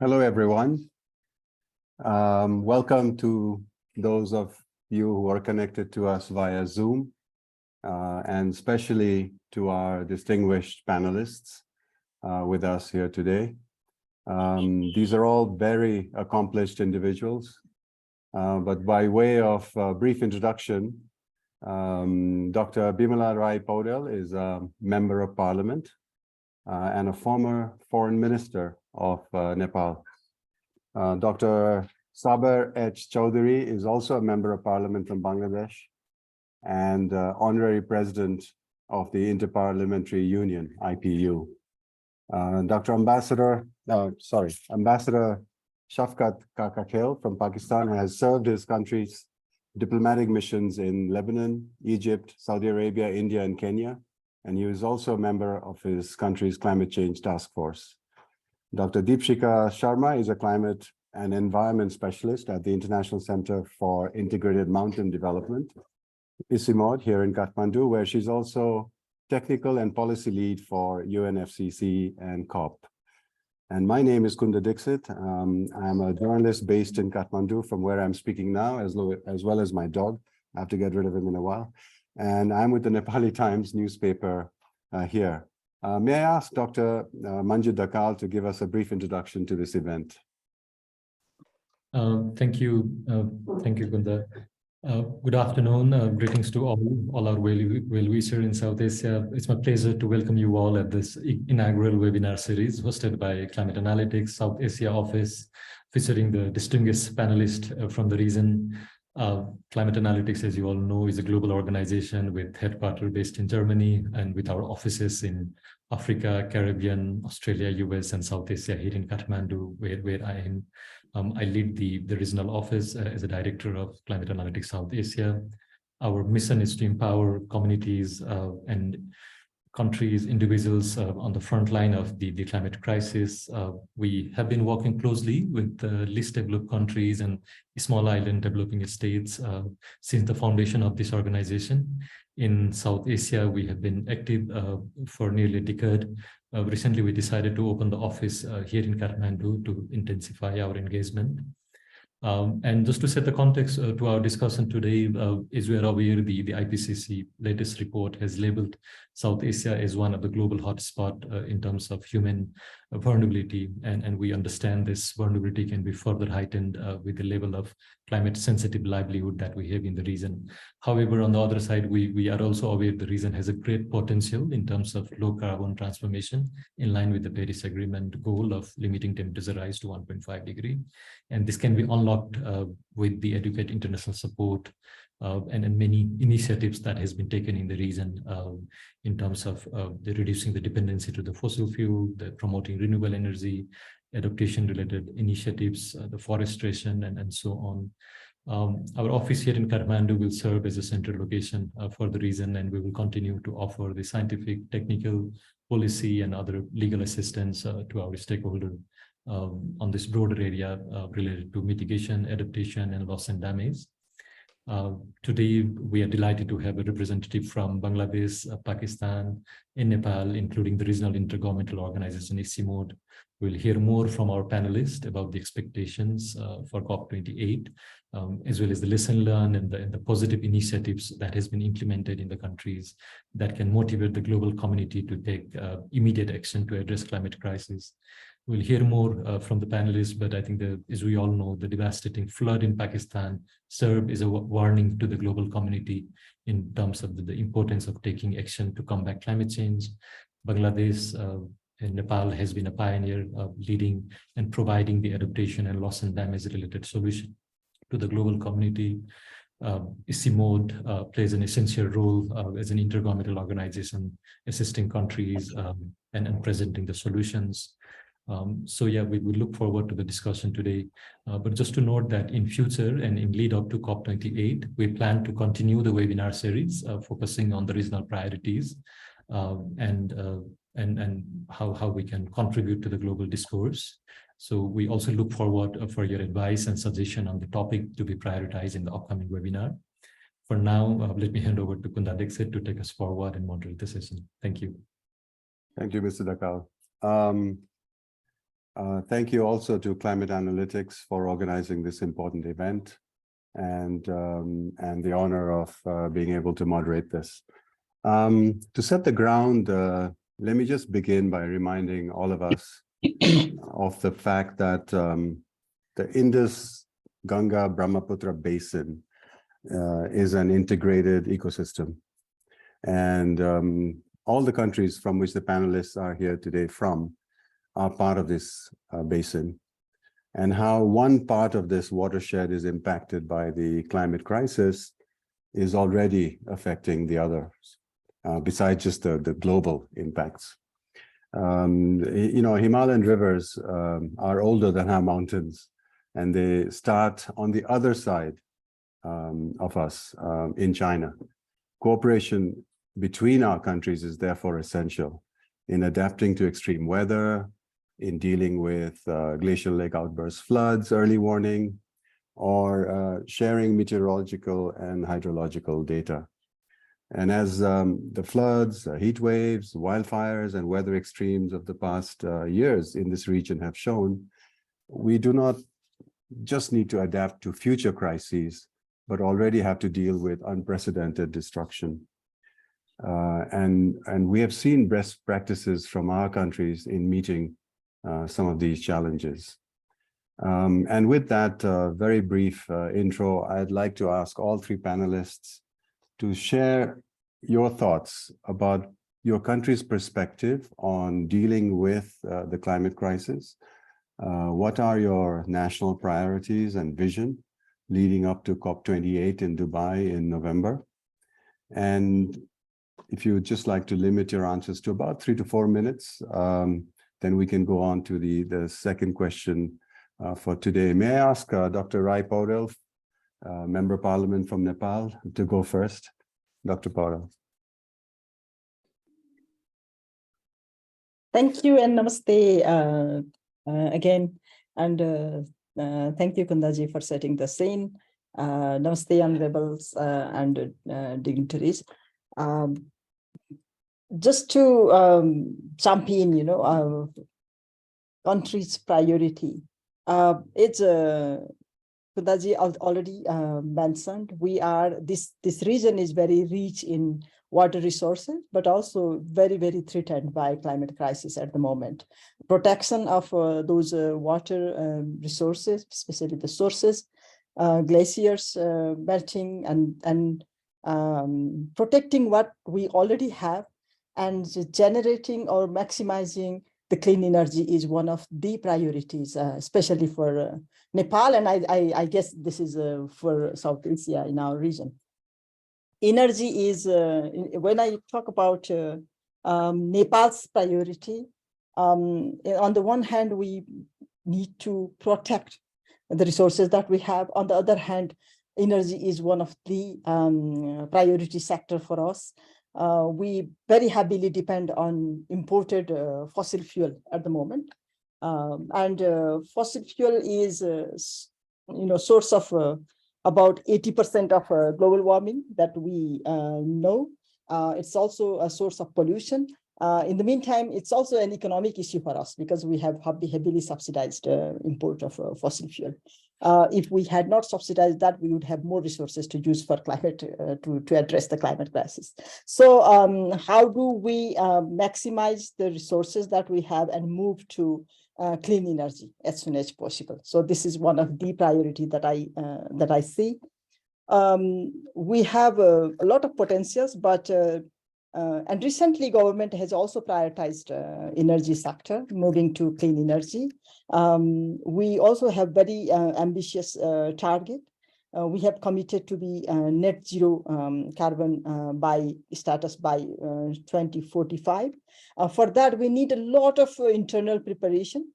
Hello, everyone. Welcome to those of you who are connected to us via Zoom, and especially to our distinguished panelists with us here today. These are all very accomplished individuals, but by way of a brief introduction, Dr. Bimala Poudyal is a member of parliament and a former foreign minister of Nepal. Dr. Saber Chowdhury is also a member of parliament from Bangladesh and honorary president of the Interparliamentary Union, IPU. Ambassador Shafqat Kakakhel from Pakistan has served his country's diplomatic missions in Lebanon, Egypt, Saudi Arabia, India, and Kenya, and he is also a member of his country's climate change task force. Dr. Deepshikha Sharma is a climate and environment specialist at the International Center for Integrated Mountain Development, ICIMOD, here in Kathmandu, where she's also technical and policy lead for UNFCCC and COP. And my name is Kunda Dixit. I'm a journalist based in Kathmandu, from where I'm speaking now, as well as my dog. I have to get rid of him in a while. And I'm with the Nepali Times newspaper here. May I ask Dr. Manjeet Dhakal to give us a brief introduction to this event? Thank you, Kunda. Good afternoon. Greetings to all our well-wishers in South Asia. It's my pleasure to welcome you all at this inaugural webinar series hosted by Climate Analytics South Asia Office, featuring the distinguished panelists from the region. Climate Analytics, as you all know, is a global organization with headquarters based in Germany and with our offices in Africa, Caribbean, Australia, US, and South Asia here in Kathmandu, where I am. I lead the regional office as a director of Climate Analytics South Asia. Our mission is to empower communities and countries, individuals on the front line of the climate crisis. We have been working closely with least developed countries and small island developing states since the foundation of this organization. In South Asia, we have been active for nearly a decade. Recently, we decided to open the office here in Kathmandu to intensify our engagement. And just to set the context to our discussion today, as we are aware, the IPCC latest report has labeled South Asia as one of the global hotspot in terms of human vulnerability. And we understand this vulnerability can be further heightened with the level of climate sensitive livelihood that we have in the region. However, on the other side, we are also aware the region has a great potential in terms of low carbon transformation in line with the Paris Agreement goal of limiting temperature rise to 1.5 degrees. And this can be unlocked with the adequate international support and many initiatives that has been taken in the region in terms of the reducing the dependency to the fossil fuel, the promoting renewable energy, adaptation-related initiatives, the forestation, and so on. Our office here in Kathmandu will serve as a central location for the region, and we will continue to offer the scientific, technical, policy, and other legal assistance to our stakeholders on this broader area related to mitigation, adaptation, and loss and damage. Today, we are delighted to have a representative from Bangladesh, Pakistan, and Nepal, including the regional intergovernmental organization ICIMOD. We'll hear more from our panelists about the expectations for COP28, as well as the lesson learned and the positive initiatives that has been implemented in the countries that can motivate the global community to take immediate action to address climate crisis. We'll hear more from the panelists, but I think as we all know, the devastating flood in Pakistan served as a warning to the global community in terms of the importance of taking action to combat climate change. Bangladesh and Nepal has been a pioneer of leading and providing the adaptation and loss and damage related solution to the global community. ICIMOD plays an essential role as an intergovernmental organization assisting countries and presenting the solutions. So yeah, we look forward to the discussion today. But just to note that in future and in lead up to COP28, we plan to continue the webinar series focusing on the regional priorities and how we can contribute to the global discourse. So we also look forward for your advice and suggestion on the topic to be prioritized in the upcoming webinar. For now, let me hand over to Kunda Dixit to take us forward and moderate the session. Thank you. Thank you, Mr. Dhakal. Thank you also to Climate Analytics for organizing this important event and the honor of being able to moderate this. To set the ground, let me just begin by reminding all of us of the fact that the Indus Ganga Brahmaputra basin is an integrated ecosystem. And all the countries from which the panelists are here today from are part of this basin. And how one part of this watershed is impacted by the climate crisis is already affecting the others, besides just the global impacts. You know, Himalayan rivers are older than our mountains, and they start on the other side of us in China. Cooperation between our countries is therefore essential in adapting to extreme weather, in dealing with glacial lake outburst floods, early warning, or sharing meteorological and hydrological data. And as the floods, heat waves, wildfires, and weather extremes of the past years in this region have shown, we do not just need to adapt to future crises, but already have to deal with unprecedented destruction. And we have seen best practices from our countries in meeting some of these challenges. And with that very brief intro, I'd like to ask all three panelists to share your thoughts about your country's perspective on dealing with the climate crisis. What are your national priorities and vision leading up to COP28 in Dubai in November? And if you would just like to limit your answers to about 3 to 4 minutes, then we can go on to the second question for today. May I ask Dr. Rai Poudyal, Member of Parliament from Nepal, to go first? Dr. Poudyal. Thank you and namaste again. And thank you, Kundaji, for setting the scene. Namaste, honorables and dignitaries. Just to jump in, you know, our country's priority. It's Kundaji already mentioned. This region is very rich in water resources, but also very, very threatened by climate crisis at the moment. Protection of those water resources, especially the sources, glaciers melting, and protecting what we already have, and generating or maximizing the clean energy is one of the priorities, especially for Nepal, and I guess this is for South Asia in our region. Energy is, when I talk about Nepal's priority, on the one hand, we need to protect the resources that we have. On the other hand, energy is one of the priority sector for us. We very heavily depend on imported fossil fuel at the moment. And fossil fuel is, you know, source of about 80% of global warming that we know. It's also a source of pollution. In the meantime, it's also an economic issue for us because we have heavily subsidized import of fossil fuel. If we had not subsidized that, we would have more resources to use for climate, to address the climate crisis. So how do we maximize the resources that we have and move to clean energy as soon as possible? So this is one of the priority that I see. We have a lot of potentials, but and recently government has also prioritized energy sector, moving to clean energy. We also have very ambitious target. We have committed to be net zero carbon status by 2045. For that, we need a lot of internal preparation.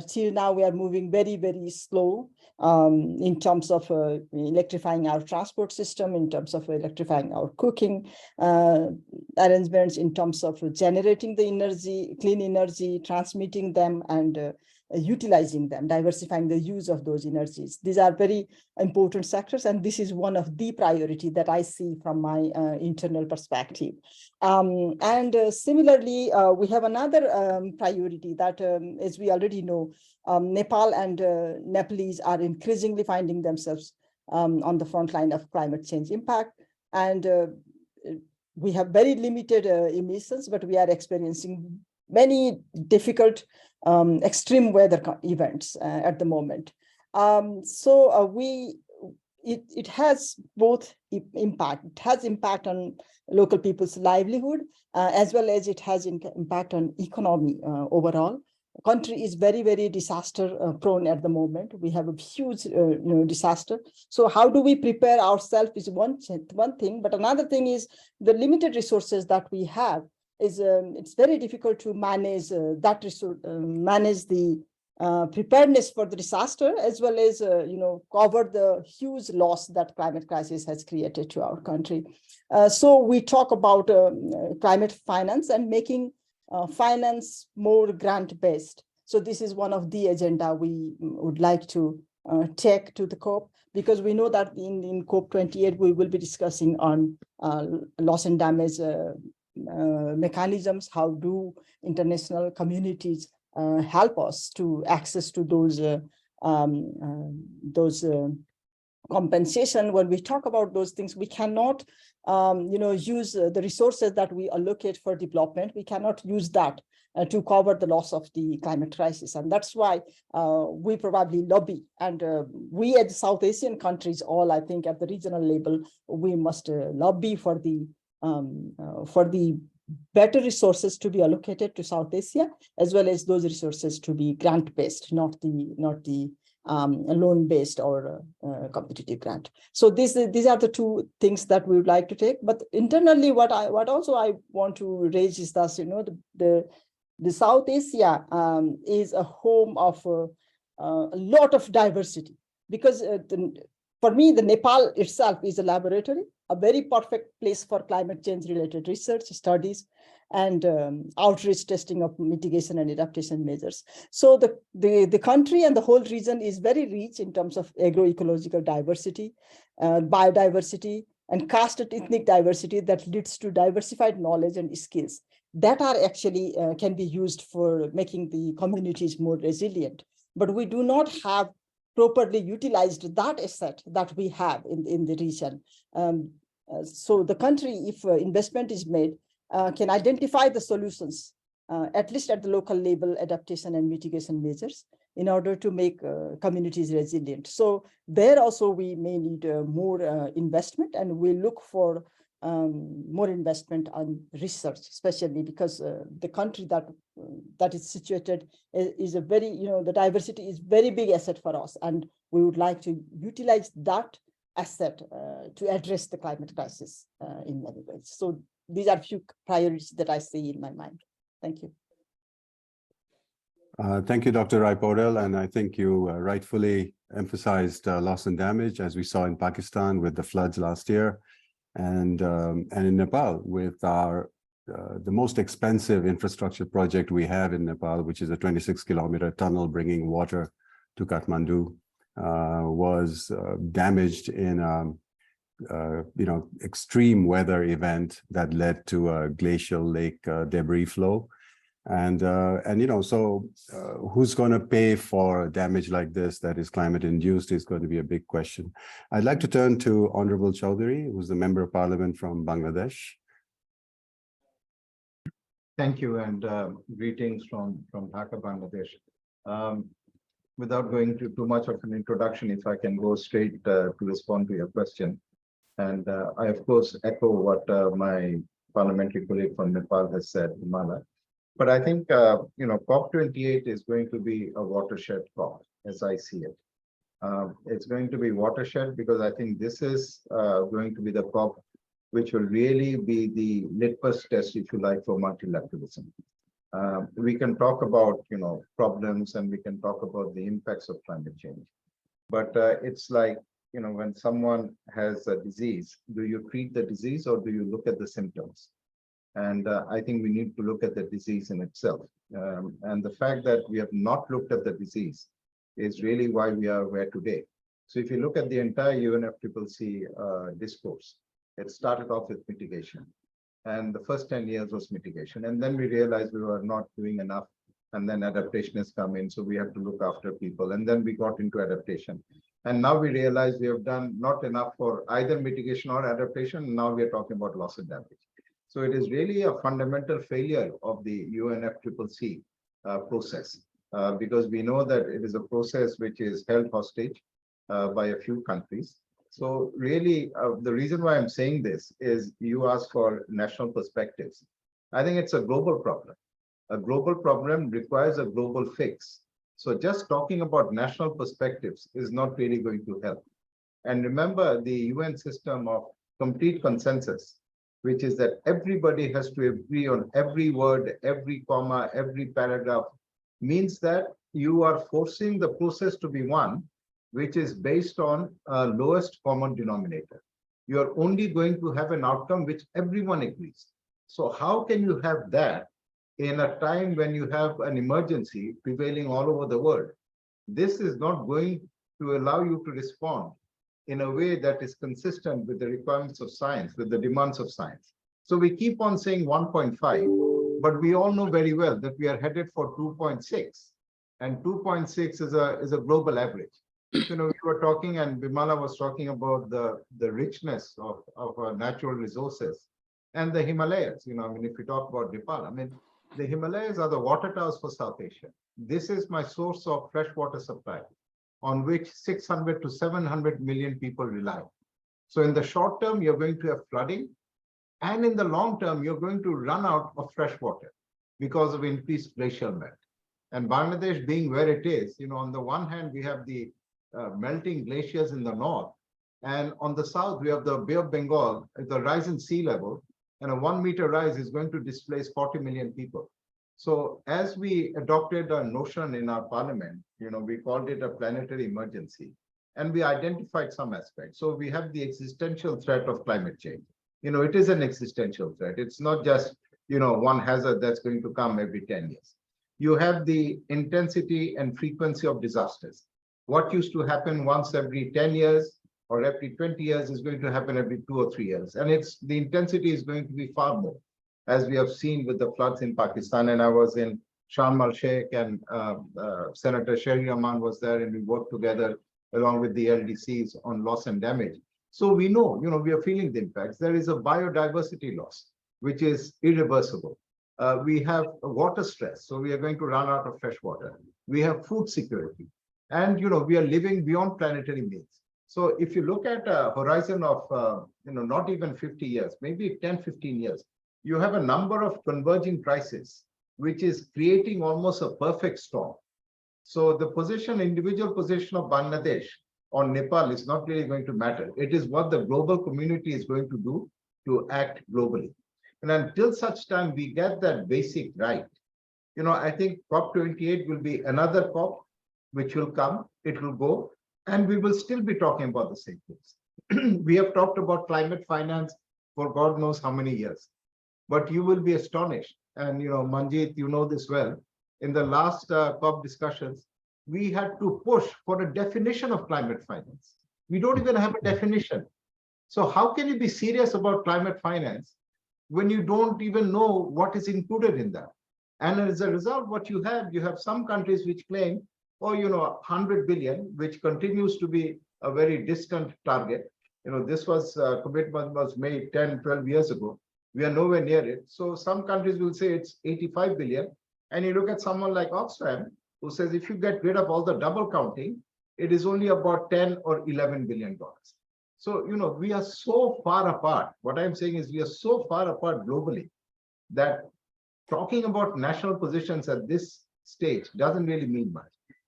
Till now, we are moving very, very slow in terms of electrifying our transport system, in terms of electrifying our cooking arrangements, in terms of generating the energy, clean energy, transmitting them, and utilizing them, diversifying the use of those energies. These are very important sectors, and this is one of the priority that I see from my internal perspective. Similarly, we have another priority that, as we already know, Nepal and Nepalese are increasingly finding themselves on the front line of climate change impact. And we have very limited emissions, but we are experiencing many difficult extreme weather events at the moment. It has both impact. It has impact on local people's livelihood, as well as it has impact on economy overall. Country is very, very disaster prone at the moment. We have a huge disaster. So how do we prepare ourselves is one thing, but another thing is the limited resources that we have is it's very difficult to manage that resource, manage the preparedness for the disaster, as well as cover the huge loss that climate crisis has created to our country. So we talk about climate finance and making finance more grant-based. So this is one of the agenda we would like to take to the COP, because we know that in COP28 we will be discussing on loss and damage mechanisms. How do international communities help us to access to those compensation? When we talk about those things, we cannot use the resources that we allocate for development. We cannot use that to cover the loss of the climate crisis. And that's why we probably lobby. And we as South Asian countries, all I think at the regional level, we must lobby for the better resources to be allocated to South Asia, as well as those resources to be grant-based, not the loan-based or competitive grant. So these are the two things that we would like to take. But internally, what also I want to raise is that the South Asia is a home of a lot of diversity, because for me, the Nepal itself is a laboratory, a very perfect place for climate change related research, studies, and outreach testing of mitigation and adaptation measures. So the country and the whole region is very rich in terms of agroecological diversity, biodiversity, and caste and ethnic diversity that leads to diversified knowledge and skills that are actually can be used for making the communities more resilient. But we do not have properly utilized that asset that we have in the region. So the country, if investment is made, can identify the solutions, at least at the local level, adaptation and mitigation measures, in order to make communities resilient. So there also we may need more investment, and we look for more investment on research, especially because the country that is situated is a very, the diversity is very big asset for us, and we would like to utilize that asset to address the climate crisis in many ways. So these are few priorities that I see in my mind. Thank you. Thank you, Dr. Poudyal, and I think you rightfully emphasized loss and damage, as we saw in Pakistan with the floods last year, and in Nepal with our the most expensive infrastructure project we have in Nepal, which is a 26-kilometer tunnel bringing water to Kathmandu, was damaged in extreme weather event that led to a glacial lake debris flow. And so who's going to pay for damage like this that is climate induced is going to be a big question. I'd like to turn to Honorable Chowdhury, who's the Member of Parliament from Bangladesh. Thank you, and greetings from Dhaka, Bangladesh. Without going to too much of an introduction, if I can go straight to respond to your question. And I, of course, echo what my parliamentary colleague from Nepal has said, Bimala. But I think, COP28 is going to be a watershed COP, as I see it. It's going to be watershed because I think this is going to be the COP which will really be the litmus test, if you like, for multilateralism. We can talk about, problems, and we can talk about the impacts of climate change. But it's like, when someone has a disease, do you treat the disease or do you look at the symptoms? And I think we need to look at the disease in itself. And the fact that we have not looked at the disease is really why we are where today. So if you look at the entire UNFCCC discourse, it started off with mitigation. And the first 10 years was mitigation. And then we realized we were not doing enough. And then adaptation has come in. So we have to look after people. And then we got into adaptation. And now we realize we have done not enough for either mitigation or adaptation. Now we are talking about loss and damage. So it is really a fundamental failure of the UNFCCC process, because we know that it is a process which is held hostage by a few countries. So really, the reason why I'm saying this is you ask for national perspectives. I think it's a global problem. A global problem requires a global fix. So just talking about national perspectives is not really going to help. And remember, the UN system of complete consensus, which is that everybody has to agree on every word, every comma, every paragraph, means that you are forcing the process to be one which is based on lowest common denominator. You are only going to have an outcome which everyone agrees. So how can you have that in a time when you have an emergency prevailing all over the world? This is not going to allow you to respond in a way that is consistent with the requirements of science, with the demands of science. So we keep on saying 1.5, but we all know very well that we are headed for 2.6, and 2.6 is a global average. You know, we were talking, and Bimala was talking about the richness of our natural resources and the Himalayas. You know, I mean, if we talk about Nepal, I mean, the Himalayas are the water towers for South Asia. This is my source of fresh water supply, on which 600 to 700 million people rely. So in the short term, you're going to have flooding, and in the long term, you're going to run out of fresh water because of increased glacial melt. And Bangladesh being where it is, you know, on the one hand, we have the melting glaciers in the north, and on the south, we have the Bay of Bengal, the rise in sea level, and a 1 meter rise is going to displace 40 million people. So as we adopted a notion in our parliament, you know, we called it a planetary emergency, and we identified some aspects. So we have the existential threat of climate change. You know, it is an existential threat. It's not just, you know, one hazard that's going to come every 10 years. You have the intensity and frequency of disasters. What used to happen once every 10 years or every 20 years is going to happen every 2 or 3 years. And the intensity is going to be far more, as we have seen with the floods in Pakistan. And I was in Sharma el-Sheikh, and Senator Sherry Rahman was there, and we worked together along with the LDCs on loss and damage. So we know, you know, we are feeling the impacts. There is a biodiversity loss, which is irreversible. We have water stress, so we are going to run out of fresh water. We have food security, and, you know, we are living beyond planetary means. So if you look at a horizon of, you know, not even 50 years, maybe 10, 15 years, you have a number of converging crises, which is creating almost a perfect storm. So the position, individual position of Bangladesh or Nepal is not really going to matter. It is what the global community is going to do to act globally. And until such time we get that basic right, you know, I think COP28 will be another COP which will come, it will go, and we will still be talking about the same things. We have talked about climate finance for God knows how many years, but you will be astonished. And, you know, Manjeet, you know this well, in the last COP discussions, we had to push for a definition of climate finance. We don't even have a definition. So how can you be serious about climate finance when you don't even know what is included in that? And as a result, what you have some countries which claim, oh, you know, 100 billion, which continues to be a very distant target. You know, this was commitment was made 10, 12 years ago. We are nowhere near it. So some countries will say it's 85 billion. And you look at someone like Oxfam, who says if you get rid of all the double counting, it is only about 10 or 11 billion dollars. So, you know, we are so far apart. What I'm saying is we are so far apart globally that talking about national positions at this stage doesn't really mean much.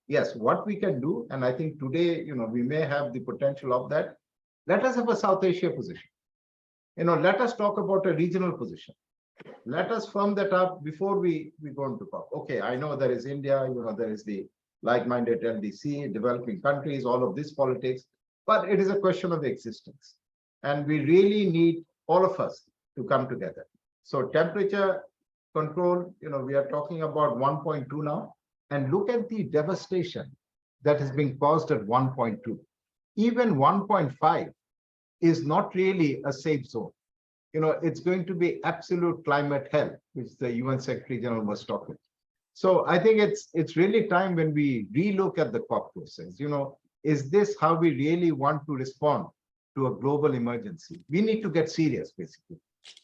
Yes, what we can do, and I think today, you know, we may have the potential of that. Let us have a South Asia position. You know, let us talk about a regional position. Let us firm that up before we go into COP. Okay, I know there is India, you know, there is the like-minded LDC, developing countries, all of this politics, but it is a question of existence. And we really need all of us to come together. So temperature control, we are talking about 1.2 now, and look at the devastation that is being caused at 1.2. Even 1.5 is not really a safe zone. It's going to be absolute climate hell, which the UN Secretary General was talking. So I think it's really time when we relook at the COP process. Is this how we really want to respond to a global emergency? We need to get serious, basically.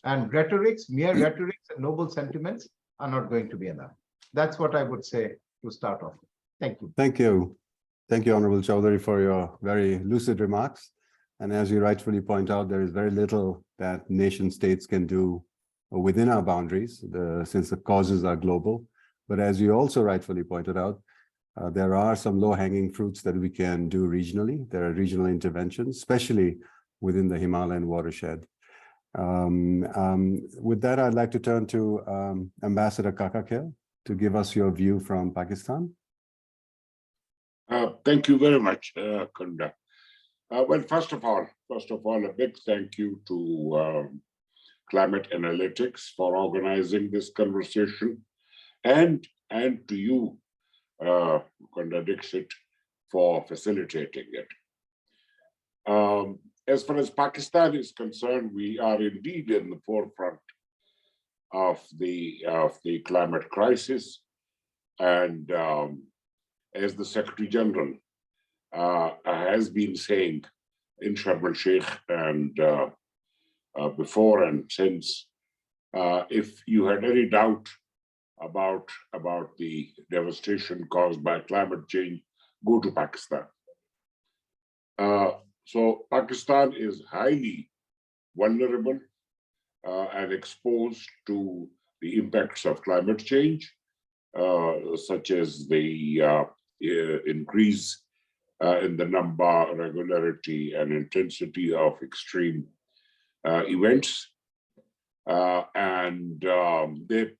And mere rhetorics and noble sentiments are not going to be enough. That's what I would say to start off. Thank you. Thank you. Thank you, Honorable Chowdhury, for your very lucid remarks. And as you rightfully point out, there is very little that nation states can do within our boundaries, since the causes are global. But as you also rightfully pointed out, there are some low-hanging fruits that we can do regionally. There are regional interventions, especially within the Himalayan watershed. With that, I'd like to turn to Ambassador Kakakhel to give us your view from Pakistan. Thank you very much, Kunda. Well, first of all, a big thank you to Climate Analytics for organizing this conversation, and to you, Kunda Dixit, for facilitating it. As far as Pakistan is concerned, we are indeed in the forefront of the climate crisis, and as the Secretary General has been saying in Sharm el-Sheikh and before and since, if you had any doubt about the devastation caused by climate change, go to Pakistan. So Pakistan is highly vulnerable and exposed to the impacts of climate change, such as the increase in the number, regularity, and intensity of extreme events. And they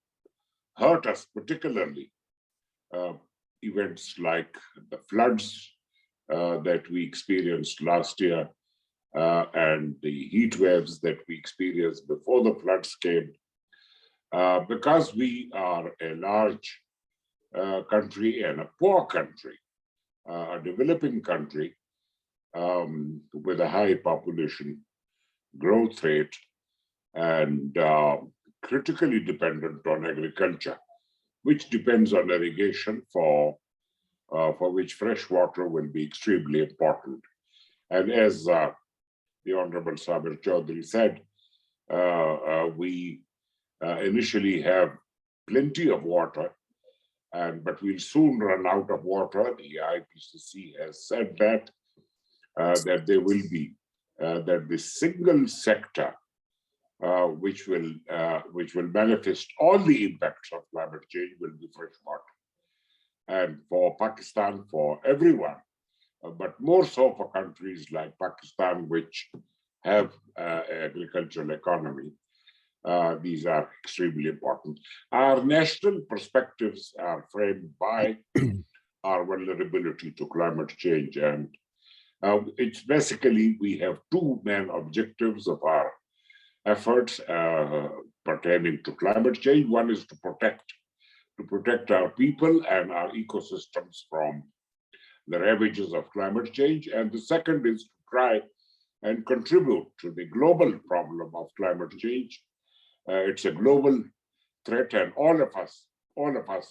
hurt us particularly. Events like the floods that we experienced last year and the heat waves that we experienced before the floods came. Because we are a large country and a poor country, a developing country with a high population growth rate and critically dependent on agriculture, which depends on irrigation for which fresh water will be extremely important. And as the Honorable Saber Chowdhury said, we initially have plenty of water, but we'll soon run out of water. The IPCC has said that there will be that the single sector which will manifest all the impacts of climate change will be fresh water. And for Pakistan, for everyone, but more so for countries like Pakistan, which have agricultural economy, these are extremely important. Our national perspectives are framed by our vulnerability to climate change. And it's basically, we have two main objectives of our efforts pertaining to climate change. One is to protect our people and our ecosystems from the ravages of climate change. And the second is to try and contribute to the global problem of climate change. It's a global threat, and all of us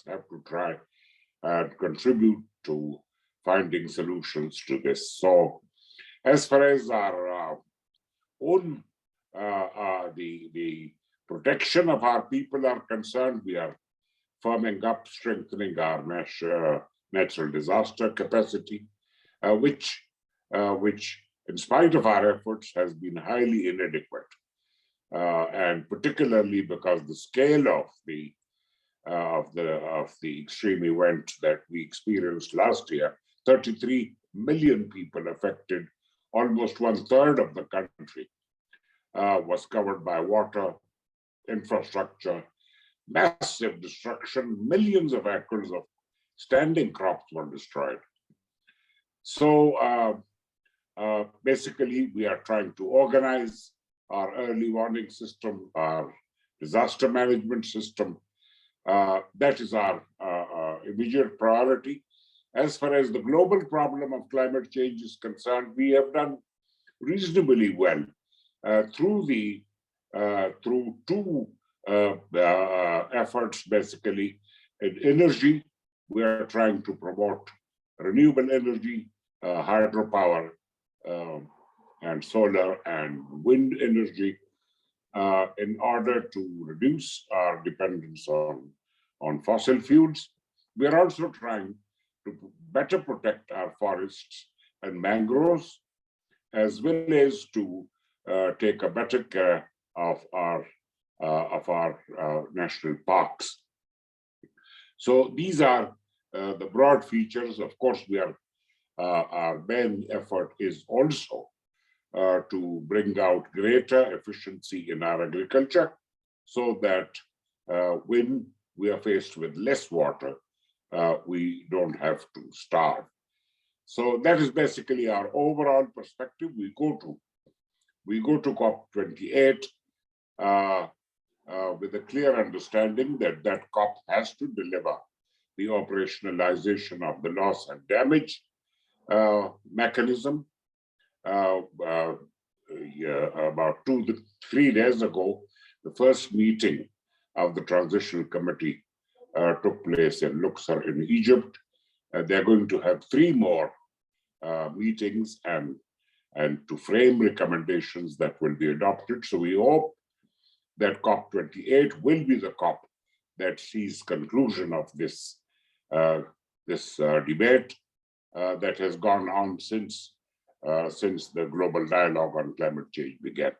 have to try and contribute to finding solutions to this. So as far as our own the protection of our people are concerned, we are firming up, strengthening our natural disaster capacity, which in spite of our efforts has been highly inadequate. And particularly because the scale of the extreme event that we experienced last year, 33 million people affected, almost 1/3 of the country was covered by water, infrastructure, massive destruction, millions of acres of standing crops were destroyed. So basically, we are trying to organize our early warning system, our disaster management system. That is our immediate priority. As far as the global problem of climate change is concerned, we have done reasonably well through two efforts, basically. In energy, we are trying to promote renewable energy, hydropower, and solar and wind energy in order to reduce our dependence on fossil fuels. We are also trying to better protect our forests and mangroves, as well as to take a better care of our national parks. So these are the broad features. Of course, our main effort is also to bring out greater efficiency in our agriculture, so that when we are faced with less water, we don't have to starve. So that is basically our overall perspective. We go to COP28 with a clear understanding that COP has to deliver the operationalization of the loss and damage mechanism. About 2 to 3 days ago, the first meeting of the Transitional Committee took place in Luxor in Egypt. They're going to have 3 more meetings and to frame recommendations that will be adopted. So we hope that COP28 will be the COP that sees conclusion of this debate that has gone on since the global dialogue on climate change began.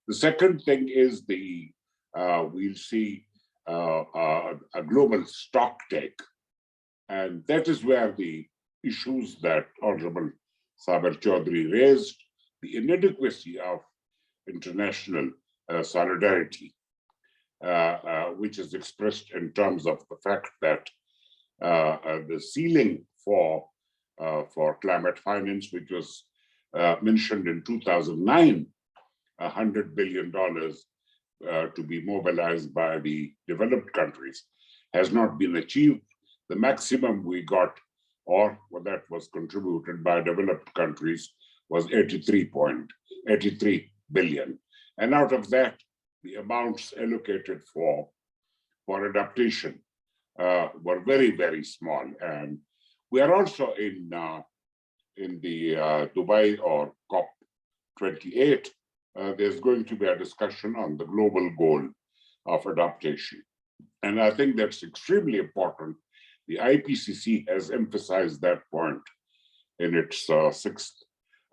The second thing is we'll see a global stock take, and that is where the issues that Honorable Saber Chowdhury raised, the inadequacy of international solidarity, which is expressed in terms of the fact that the ceiling for climate finance, which was mentioned in 2009, $100 billion to be mobilized by the developed countries, has not been achieved. The maximum we got, or that was contributed by developed countries, was 83 billion. And out of that, the amounts allocated for adaptation were very, very small. And we are also in the Dubai or COP28, there's going to be a discussion on the global goal of adaptation. And I think that's extremely important. The IPCC has emphasized that point in its 6th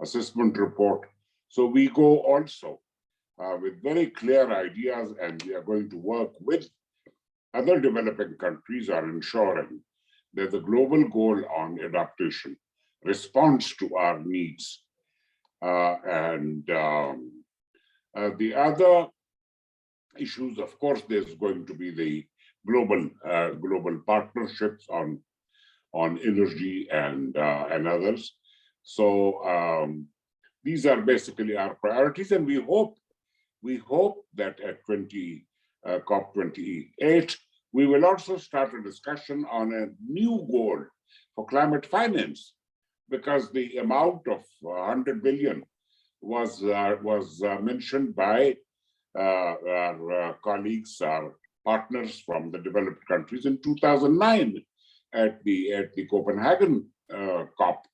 assessment report. So we go also with very clear ideas, and we are going to work with other developing countries on ensuring that the global goal on adaptation responds to our needs. The other issues, of course, there's going to be the global partnerships on energy and others. So these are basically our priorities, and we hope that at COP28 we will also start a discussion on a new goal for climate finance, because the amount of 100 billion was mentioned by our colleagues, our partners from the developed countries in 2009 at the Copenhagen COP.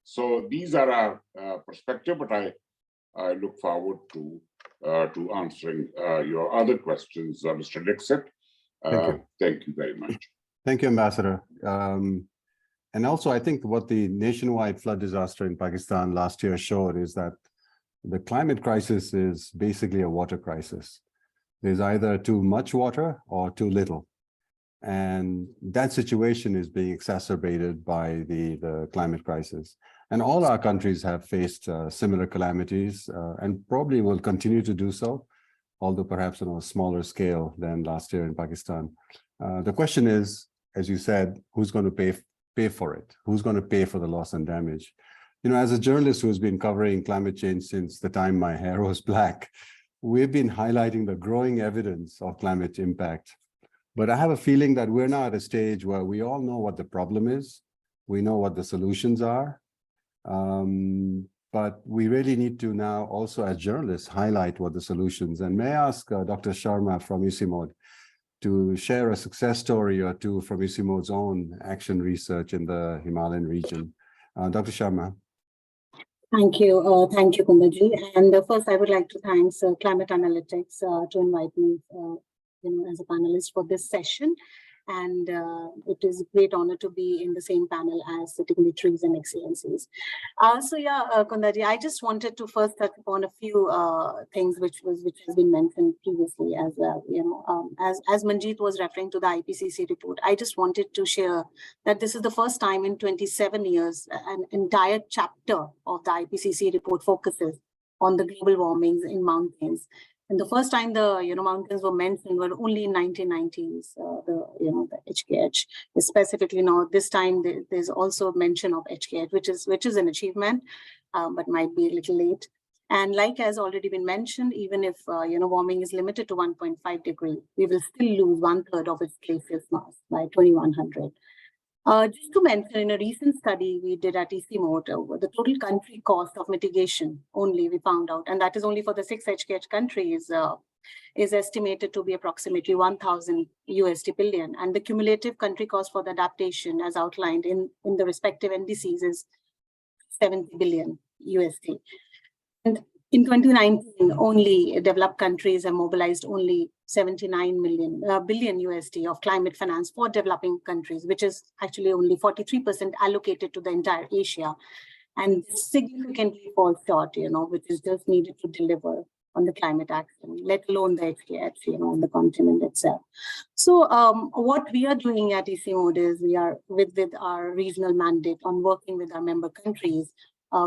So these are our perspective, but I look forward to answering your other questions, Mr. Dixit. Thank you. Thank you very much. Thank you, Ambassador. And also, I think what the nationwide flood disaster in Pakistan last year showed is that the climate crisis is basically a water crisis. There's either too much water or too little. And that situation is being exacerbated by the climate crisis. And all our countries have faced similar calamities and probably will continue to do so, although perhaps on a smaller scale than last year in Pakistan. The question is, as you said, who's going to pay for it? Who's going to pay for the loss and damage? You know, as a journalist who has been covering climate change since the time my hair was black, we've been highlighting the growing evidence of climate impact. But I have a feeling that we're now at a stage where we all know what the problem is. We know what the solutions are. But we really need to now also, as journalists, highlight what the solutions. And may I ask Dr. Sharma from ICIMOD to share a success story or two from ICIMOD's own action research in the Himalayan region. Dr. Sharma. Thank you, Kundaji. And first, I would like to thank Climate Analytics to invite me, as a panelist for this session. And it is a great honor to be in the same panel as the dignitaries and excellencies. Kundaji, I just wanted to first touch upon a few things which has been mentioned previously as well. As Manjeet was referring to the IPCC report, I just wanted to share that this is the first time in 27 years an entire chapter of the IPCC report focuses on the global warmings in mountains. And the first time the mountains were mentioned were only in 1990s. The HKH specifically. Now this time there's also mention of HKH, which is an achievement, but might be a little late. And like has already been mentioned, even if warming is limited to 1.5 degrees, we will still lose 1/3 of its glaciers mass by 2100. Just to mention, in a recent study we did at ICIMOD, the total country cost of mitigation only we found out, and that is only for the 6 HKH countries, is estimated to be approximately $1,000 billion. And the cumulative country cost for the adaptation as outlined in the respective NDCs is $70 billion. And in 2019, only developed countries have mobilized only $79 billion of climate finance for developing countries, which is actually only 43% allocated to the entire Asia, and significantly falls short, which is just needed to deliver on the climate action, let alone the HKH, on the continent itself. So what we are doing at ICIMOD is we are with our regional mandate on working with our member countries.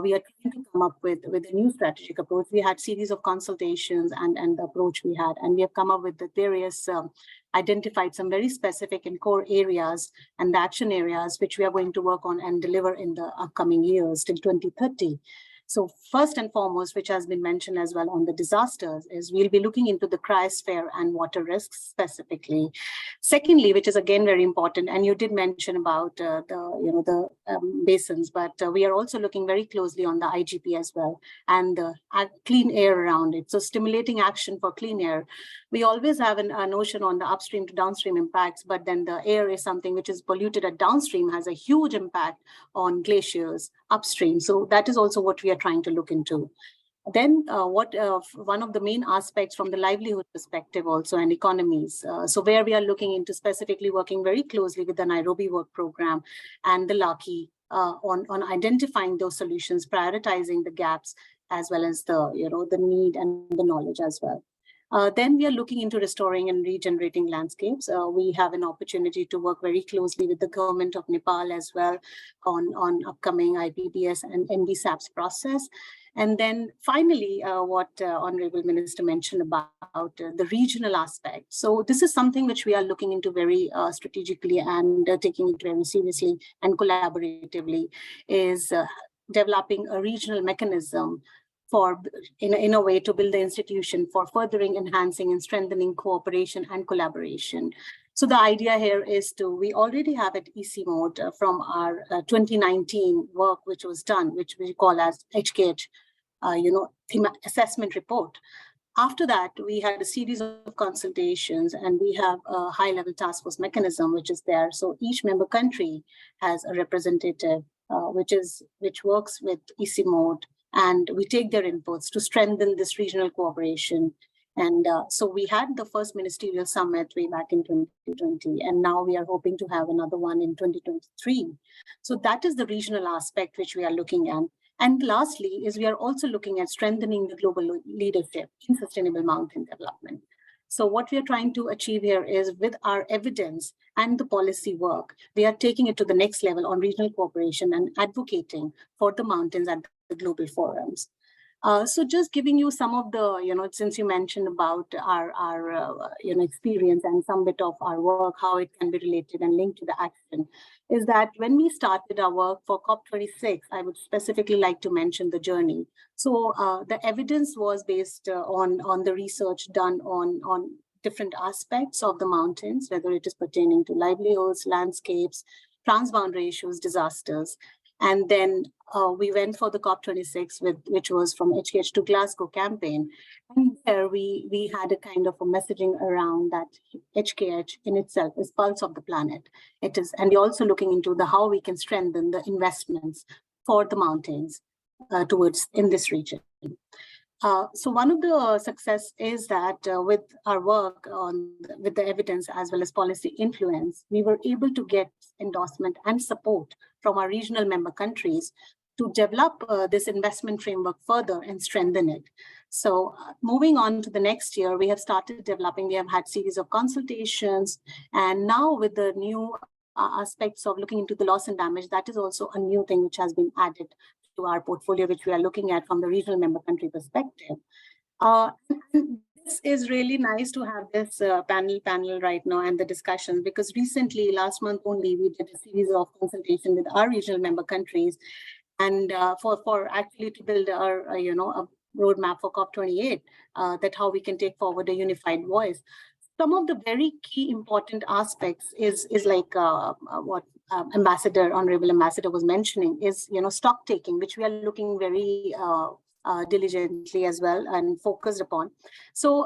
We are trying to come up with a new strategic approach. We had series of consultations and the approach we had, and we have come up with the various, identified some very specific and core areas and the action areas which we are going to work on and deliver in the upcoming years till 2030. So first and foremost, which has been mentioned as well on the disasters, is we'll be looking into the cryosphere and water risks specifically. Secondly, which is again very important, and you did mention about the basins, but we are also looking very closely on the IGP as well and the clean air around it. So stimulating action for clean air. We always have a notion on the upstream to downstream impacts, but then the air is something which is polluted at downstream, has a huge impact on glaciers upstream. So that is also what we are trying to look into. Then one of the main aspects from the livelihood perspective also and economies. So where we are looking into specifically working very closely with the Nairobi Work Program and the LACI on identifying those solutions, prioritizing the gaps, as well as the need and the knowledge as well. Then we are looking into restoring and regenerating landscapes. We have an opportunity to work very closely with the government of Nepal as well on upcoming IPBS and NDSAPS process. And then finally, what Honorable Minister mentioned about the regional aspect. So this is something which we are looking into very strategically and taking it very seriously and collaboratively, is developing a regional mechanism for in a way to build the institution for furthering, enhancing and strengthening cooperation and collaboration. So the idea here is we already have at ICIMOD from our 2019 work, which was done, which we call as HKH, assessment report. After that, we had a series of consultations and we have a high-level task force mechanism, which is there. So each member country has a representative, which works with ICIMOD, and we take their inputs to strengthen this regional cooperation. And so we had the first ministerial summit way back in 2020, and now we are hoping to have another one in 2023. So that is the regional aspect which we are looking at. And lastly, is we are also looking at strengthening the global leadership in sustainable mountain development. So what we are trying to achieve here is, with our evidence and the policy work, we are taking it to the next level on regional cooperation and advocating for the mountains at the global forums. So just giving you some of the, since you mentioned about our experience and some bit of our work, how it can be related and linked to the action, is that when we started our work for COP26, I would specifically like to mention the journey. So the evidence was based on the research done on different aspects of the mountains, whether it is pertaining to livelihoods, landscapes, transboundary issues, disasters. And then we went for the COP26, which was from HKH to Glasgow campaign. And there we had a kind of a messaging around that HKH in itself is pulse of the planet. It is, and we're also looking into how we can strengthen the investments for the mountains towards in this region. So one of the success is that with our work with the evidence as well as policy influence, we were able to get endorsement and support from our regional member countries to develop this investment framework further and strengthen it. So moving on to the next year, we have started developing, we have had series of consultations, and now with the new aspects of looking into the loss and damage, that is also a new thing which has been added to our portfolio, which we are looking at from the regional member country perspective. This is really nice to have this panel right now and the discussion, because recently, last month only, we did a series of consultation with our regional member countries, and for actually to build our a roadmap for COP28, that how we can take forward a unified voice. Some of the very key important aspects is like what Honorable Ambassador was mentioning is, stock taking, which we are looking very diligently as well and focused upon. So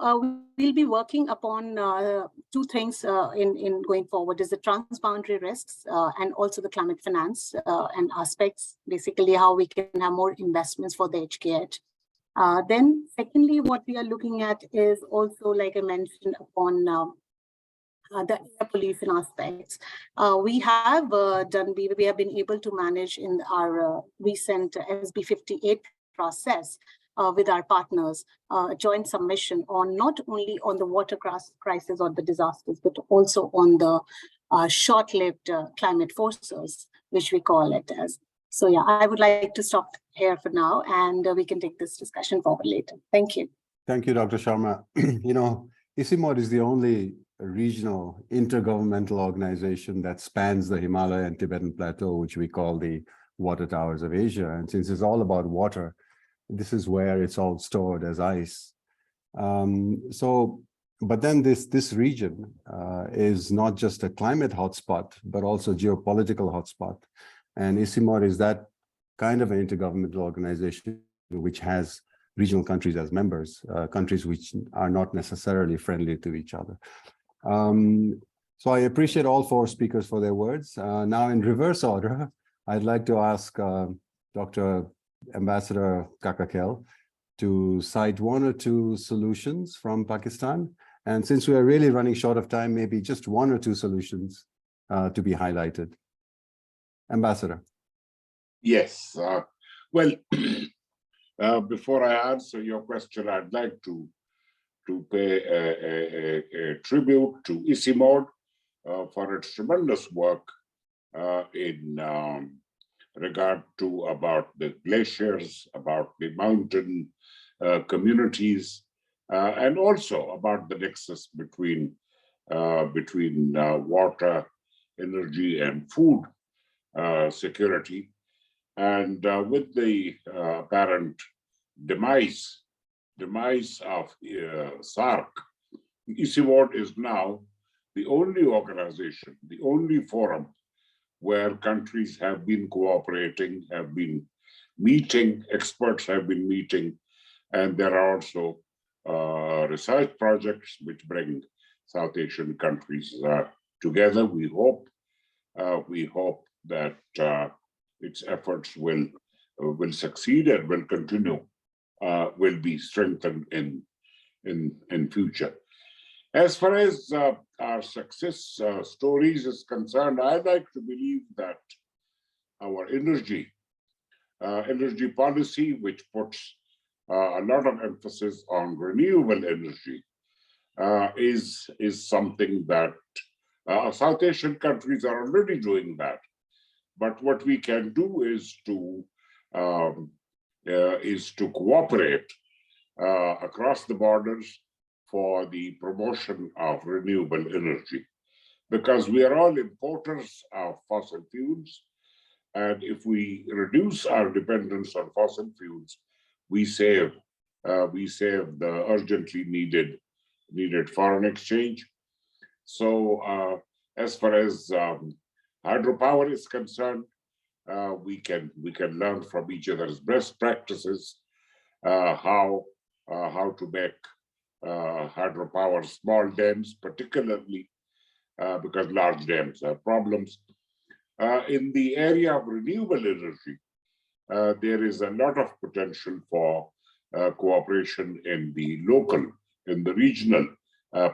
we'll be working upon two things in going forward, is the transboundary risks and also the climate finance and aspects, basically how we can have more investments for the HKH. Then secondly, what we are looking at is also, like I mentioned, upon the air pollution aspects. We have we have been able to manage in our recent SB58 process with our partners, joint submission on not only on the water crisis or the disasters, but also on the short-lived climate forces, which we call it as. So yeah, I would like to stop here for now, and we can take this discussion forward later. Thank you. Thank you, Dr. Sharma. ICIMOD is the only regional intergovernmental organization that spans the Himalaya and Tibetan Plateau, which we call the Water Towers of Asia. And since it's all about water, this is where it's all stored as ice. But then this region is not just a climate hotspot, but also geopolitical hotspot. And ICIMOD is that kind of an intergovernmental organization which has regional countries as members, countries which are not necessarily friendly to each other. So I appreciate all four speakers for their words. Now in reverse order, I'd like to ask Dr. Ambassador Kakakhel to cite one or two solutions from Pakistan. And since we are really running short of time, maybe just one or two solutions to be highlighted. Ambassador. Yes. Well, before I answer your question, I'd like to pay a tribute to ICIMOD for its tremendous work in regard to about the glaciers, about the mountain communities, and also about the nexus between water, energy, and food security. And with the apparent demise of SARC, ICIMOD is now the only organization, the only forum where countries have been cooperating, have been meeting, experts have been meeting, and there are also research projects which bring South Asian countries together. We hope that its efforts will succeed and will continue, will be strengthened in future. As far as our success stories is concerned, I'd like to believe that our energy policy, which puts a lot of emphasis on renewable energy, is something that South Asian countries are already doing that. But what we can do is to is to cooperate across the borders for the promotion of renewable energy, because we are all importers of fossil fuels. And if we reduce our dependence on fossil fuels, we save the urgently needed foreign exchange. So as far as hydropower is concerned, we can learn from each other's best practices, how to make hydropower small dams, particularly because large dams have problems. In the area of renewable energy, there is a lot of potential for cooperation in the local, in the regional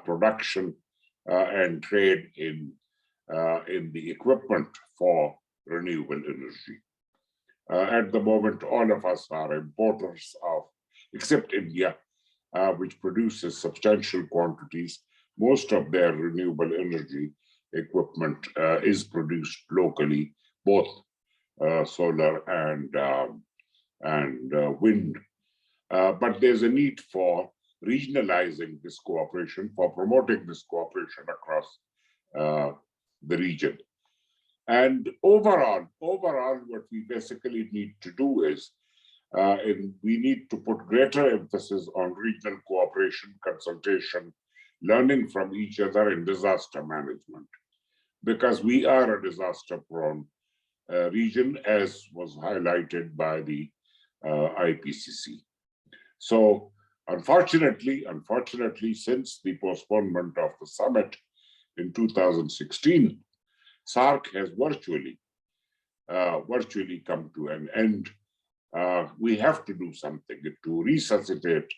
production and trade in the equipment for renewable energy. At the moment, all of us are importers of, except India, which produces substantial quantities. Most of their renewable energy equipment is produced locally, both solar and wind. But there's a need for regionalizing this cooperation, for promoting this cooperation across the region. And overall, what we basically need to do is we need to put greater emphasis on regional cooperation, consultation, learning from each other in disaster management, because we are a disaster-prone region, as was highlighted by the IPCC. So unfortunately, since the postponement of the summit in 2016, SARC has virtually come to an end. We have to do something to resuscitate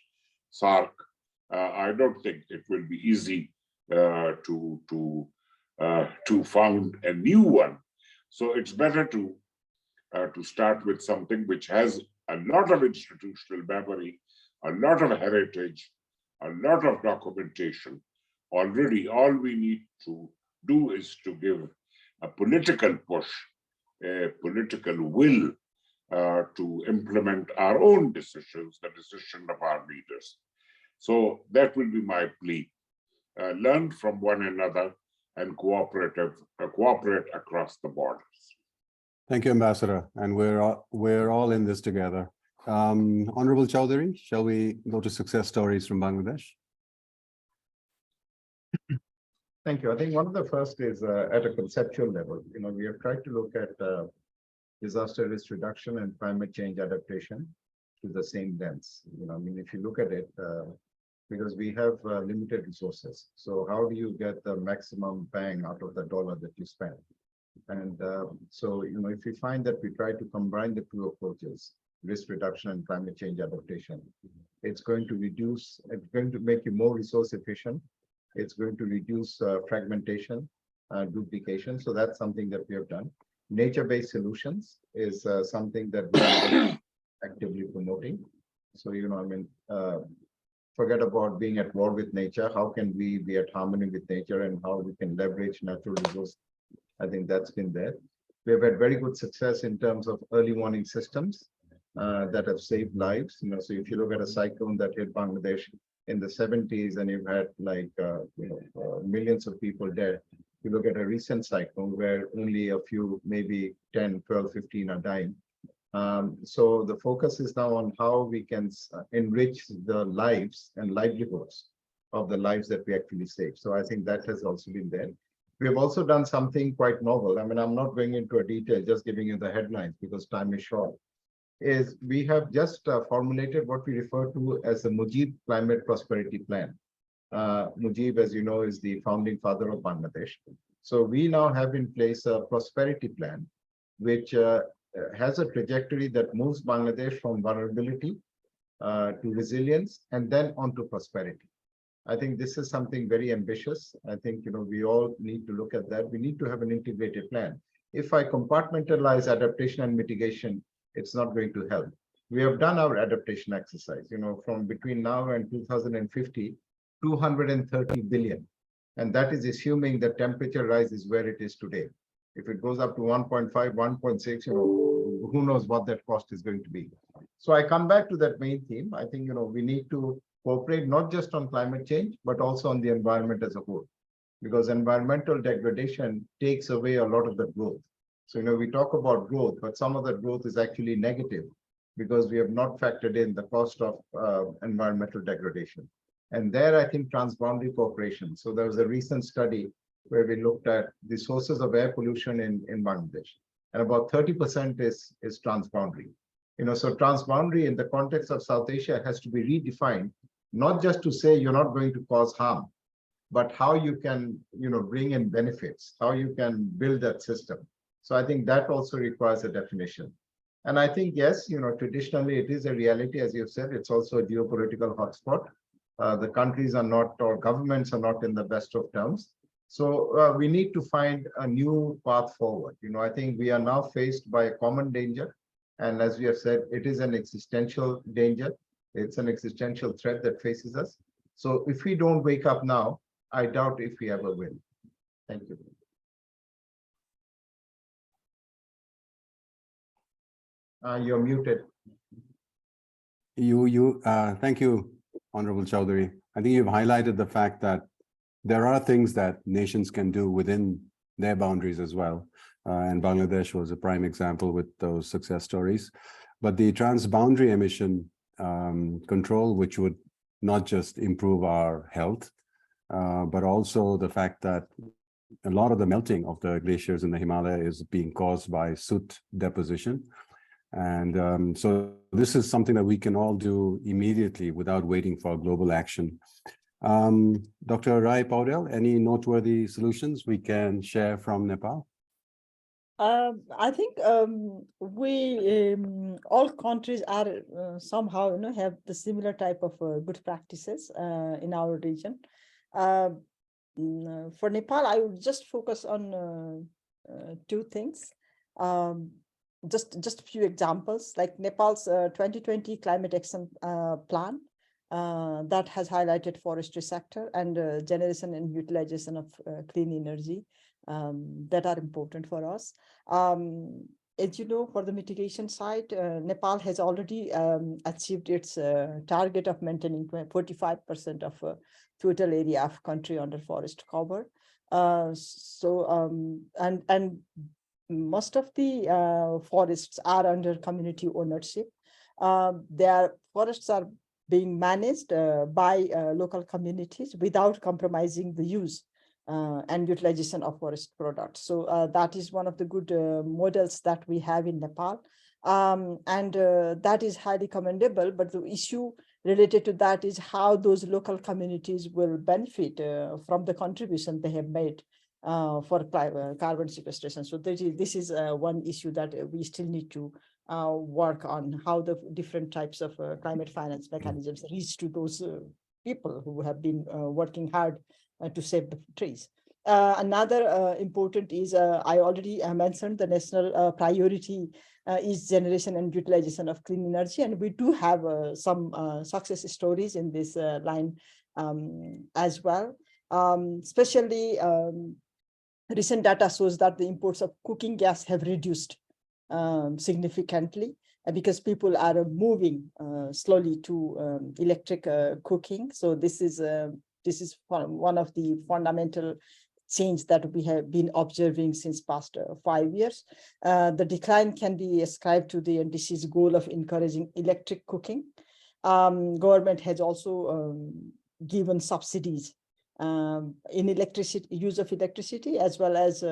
SARC. I don't think it will be easy to found a new one. So it's better to start with something which has a lot of institutional memory, a lot of heritage, a lot of documentation. Already, all we need to do is to give a political push, a political will to implement our own decisions, the decision of our leaders. So that will be my plea. Learn from one another and cooperate across the borders. Thank you, Ambassador. And we're all in this together. Honorable Chowdhury, shall we go to success stories from Bangladesh? Thank you. I think one of the first is at a conceptual level. We have tried to look at disaster risk reduction and climate change adaptation to the same lens. If you look at it, because we have limited resources. So how do you get the maximum bang out of the dollar that you spend? And so, if we find that we try to combine the two approaches, risk reduction and climate change adaptation, it's going to make you more resource efficient. It's going to reduce fragmentation, duplication. So that's something that we have done. Nature-based solutions is something that we are actively promoting. So, forget about being at war with nature. How can we be at harmony with nature and how we can leverage natural resources? I think that's been there. We have had very good success in terms of early warning systems that have saved lives. So if you look at a cyclone that hit Bangladesh in the 70s and you've had millions of people dead, you look at a recent cyclone where only a few, maybe 10, 12, 15 are dying. So the focus is now on how we can enrich the lives and livelihoods of the lives that we actually save. So I think that has also been there. We have also done something quite novel. I'm not going into a detail, just giving you the headlines because time is short. Is we have just formulated what we refer to as the Mujib Climate Prosperity Plan. Mujib, as you know, is the founding father of Bangladesh. So we now have in place a prosperity plan, which has a trajectory that moves Bangladesh from vulnerability to resilience and then onto prosperity. I think this is something very ambitious. I think we all need to look at that. We need to have an integrated plan. If I compartmentalize adaptation and mitigation, it's not going to help. We have done our adaptation exercise, from between now and 2050, 230 billion. And that is assuming the temperature rise is where it is today. If it goes up to 1.5, 1.6, who knows what that cost is going to be. So I come back to that main theme. I think, we need to cooperate not just on climate change, but also on the environment as a whole, because environmental degradation takes away a lot of the growth. So, we talk about growth, but some of that growth is actually negative because we have not factored in the cost of environmental degradation. And there, I think transboundary cooperation. So there was a recent study where we looked at the sources of air pollution in Bangladesh, and about 30% is transboundary. So transboundary in the context of South Asia has to be redefined, not just to say you're not going to cause harm, but how you can, bring in benefits, how you can build that system. So I think that also requires a definition. And I think, yes, traditionally it is a reality, as you've said, it's also a geopolitical hotspot. The countries are not, or governments are not in the best of terms. So we need to find a new path forward. I think we are now faced by a common danger. And as we have said, it is an existential danger. It's an existential threat that faces us. So if we don't wake up now, I doubt if we ever will. Thank you. You're muted. Thank you, Honorable Chowdhury. I think you've highlighted the fact that there are things that nations can do within their boundaries as well. And Bangladesh was a prime example with those success stories. But the transboundary emission control, which would not just improve our health, but also the fact that a lot of the melting of the glaciers in the Himalaya is being caused by soot deposition. And so this is something that we can all do immediately without waiting for global action. Dr. Rai Poudyal, any noteworthy solutions we can share from Nepal? I think we all countries are somehow have the similar type of good practices in our region. For Nepal, I would just focus on two things. Just a few examples, like Nepal's 2020 climate action plan that has highlighted forestry sector and generation and utilization of clean energy that are important for us. As you know, for the mitigation side, Nepal has already achieved its target of maintaining 45% of total area of country under forest cover. And most of the forests are under community ownership. Their forests are being managed by local communities without compromising the use and utilization of forest products. So that is one of the good models that we have in Nepal. And that is highly commendable, but the issue related to that is how those local communities will benefit from the contribution they have made for carbon sequestration. So this is one issue that we still need to work on, how the different types of climate finance mechanisms reach to those people who have been working hard to save the trees. Another important is, I already mentioned the national priority is generation and utilization of clean energy. And we do have some success stories in this line as well. Especially recent data shows that the imports of cooking gas have reduced significantly because people are moving slowly to electric cooking. So this is one of the fundamental change that we have been observing since past 5 years. The decline can be ascribed to the NDC's goal of encouraging electric cooking. Government has also given subsidies in use of electricity, as well as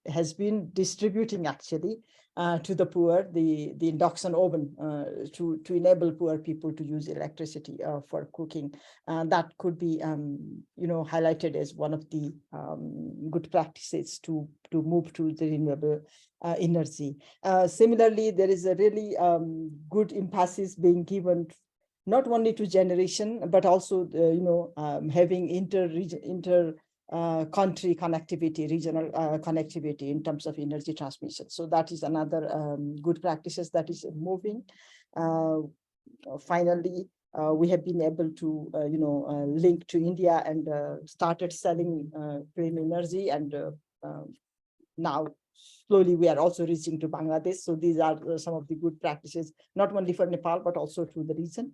has been distributing actually to the poor the induction oven to enable poor people to use electricity for cooking. That could be highlighted as one of the good practices to move to the renewable energy. Similarly, there is a really good emphasis being given not only to generation, but also having inter-country connectivity, regional connectivity in terms of energy transmission. So that is another good practices that is moving. Finally, we have been able to link to India and started selling green energy, and now slowly we are also reaching to Bangladesh. So these are some of the good practices, not only for Nepal, but also to the region,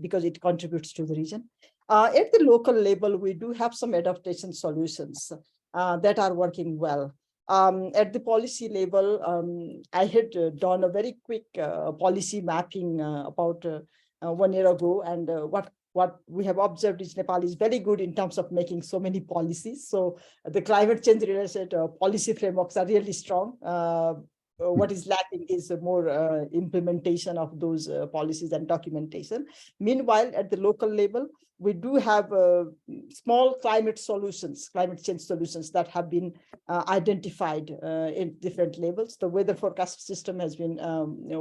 because it contributes to the region. At the local level, we do have some adaptation solutions that are working well. At the policy level, I had done a very quick policy mapping about 1 year ago, and what we have observed is Nepal is very good in terms of making so many policies. So the climate change related policy frameworks are really strong. What is lacking is more implementation of those policies and documentation. Meanwhile, at the local level, we do have small climate change solutions that have been identified in different levels. The weather forecast system has been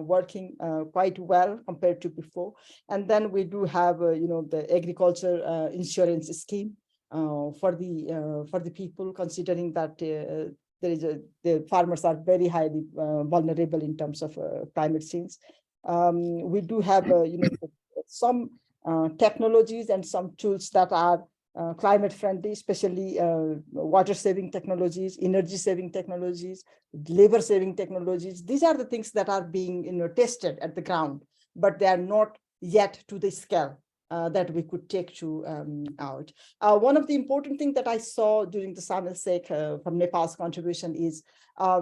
working quite well compared to before. And then we do have, the agriculture insurance scheme for the people, considering that the farmers are very highly vulnerable in terms of climate change. We do have, some technologies and some tools that are climate friendly, especially water saving technologies, energy saving technologies, labor saving technologies. These are the things that are being tested at the ground, but they are not yet to the scale that we could take to out. One of the important things that I saw during the Samil Sheikh from Nepal's contribution is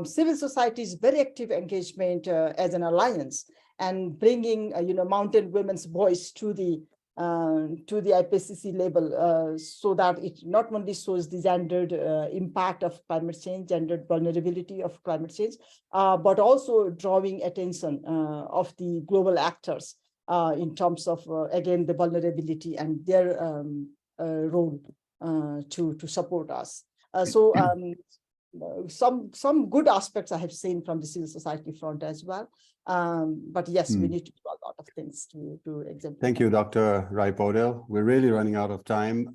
civil society's very active engagement as an alliance, and bringing mountain women's voice to the IPCC level, so that it not only shows the gendered impact of climate change, gendered vulnerability of climate change, but also drawing attention of the global actors in terms of, again, the vulnerability and their role to support us. So some good aspects I have seen from the civil society front as well. But yes, we need to do a lot of things to exemplify. Thank you, Dr. Rai Poudyal. We're really running out of time.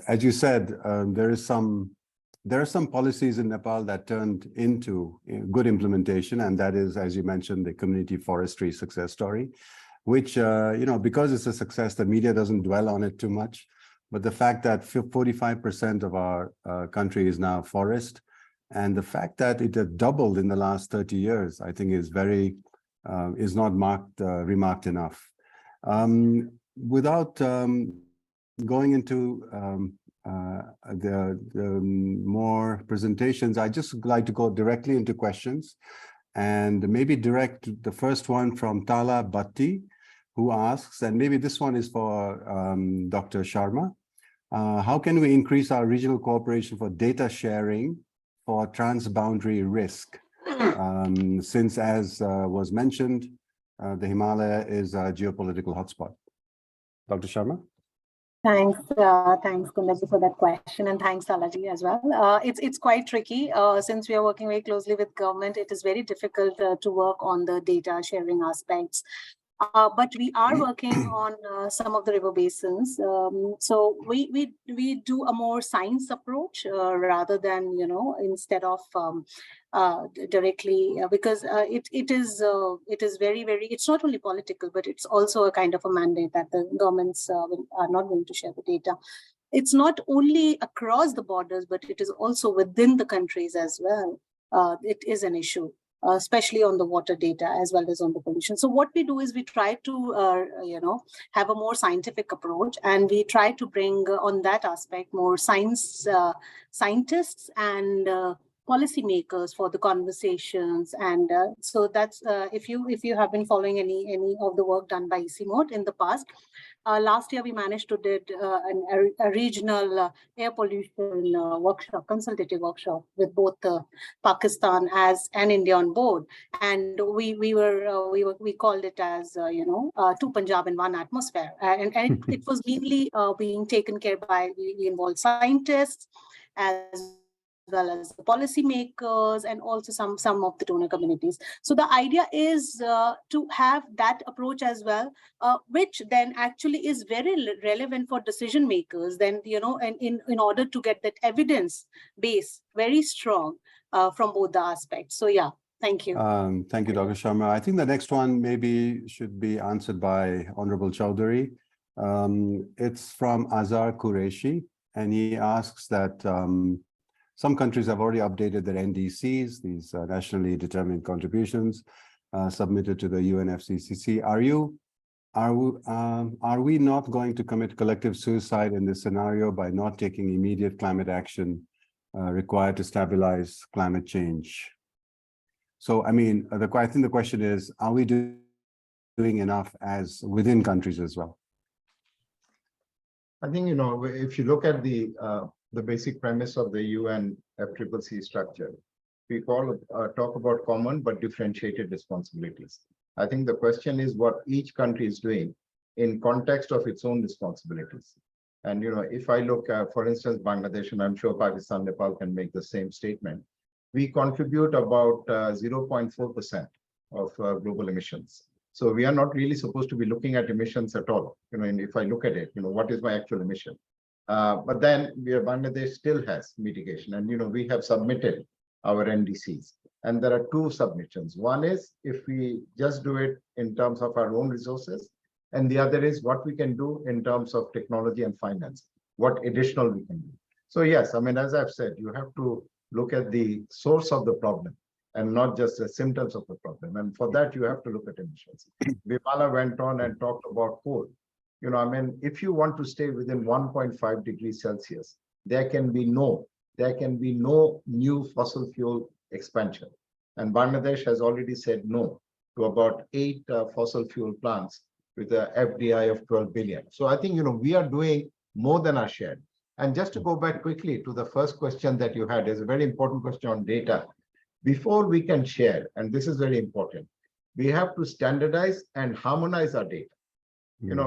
As you said, there are some policies in Nepal that turned into good implementation, and that is, as you mentioned, the community forestry success story, which, because it's a success, the media doesn't dwell on it too much. But the fact that 45% of our country is now forest, and the fact that it had doubled in the last 30 years, I think is not remarked enough. Without going into the more presentations, I just like to go directly into questions, and maybe direct the first one from Tala Bhatti, who asks, and maybe this one is for Dr. Sharma. How can we increase our regional cooperation for data sharing for transboundary risk? Since, as was mentioned, the Himalaya is a geopolitical hotspot. Dr. Sharma? Thanks, Kunda, for that question, and thanks, Alaji, as well. It's quite tricky since we are working very closely with government. It is very difficult to work on the data sharing aspects. But we are working on some of the river basins. So we do a more science approach rather than, instead of directly, because it is very, very, it's not only political, but it's also a kind of a mandate that the governments are not going to share the data. It's not only across the borders, but it is also within the countries as well. It is an issue. Especially on the water data as well as on the pollution. So what we do is we try to, have a more scientific approach, and we try to bring on that aspect more scientists and policymakers for the conversations. And so that's if you have been following any of the work done by ICIMOD in the past. Last year, we managed to did a regional air pollution workshop, consultative workshop with both Pakistan and India on board, and we called it as two Punjab in one atmosphere, and it was mainly being taken care by, we involved scientists as well as the policymakers and also some of the donor communities. So the idea is to have that approach as well, which then actually is very relevant for decision makers. Then and in order to get that evidence base very strong from both the aspects. So yeah, thank you. Thank you, Dr. Sharma. I think the next one maybe should be answered by Honorable Chowdhury. It's from Azhar Qureshi, and he asks that Some countries have already updated their NDCs, these nationally determined contributions submitted to the UNFCCC. Are we not going to commit collective suicide in this scenario by not taking immediate climate action required to stabilize climate change? So, I mean, I think the question is, are we doing enough as within countries as well? I think, if you look at the basic premise of the UN FCCC structure, we talk about common but differentiated responsibilities. I think the question is what each country is doing in context of its own responsibilities. And, if I look at, for instance, Bangladesh, and I'm sure Pakistan, Nepal can make the same statement, we contribute about 0.4% of global emissions. So we are not really supposed to be looking at emissions at all. And if I look at it, what is my actual emission? But then Bangladesh still has mitigation, and we have submitted our NDCs. And there are two submissions. One is if we just do it in terms of our own resources, and the other is what we can do in terms of technology and finance, what additional we can do. So yes, I mean, as I've said, you have to look at the source of the problem and not just the symptoms of the problem. And for that, you have to look at emissions. Bimala went on and talked about coal. I mean, if you want to stay within 1.5 degrees Celsius, there can be no new fossil fuel expansion. And Bangladesh has already said no to about 8 fossil fuel plants with a FDI of 12 billion. So I think, we are doing more than our share. And just to go back quickly to the first question that you had, is a very important question on data. Before we can share, and this is very important, we have to standardize and harmonize our data.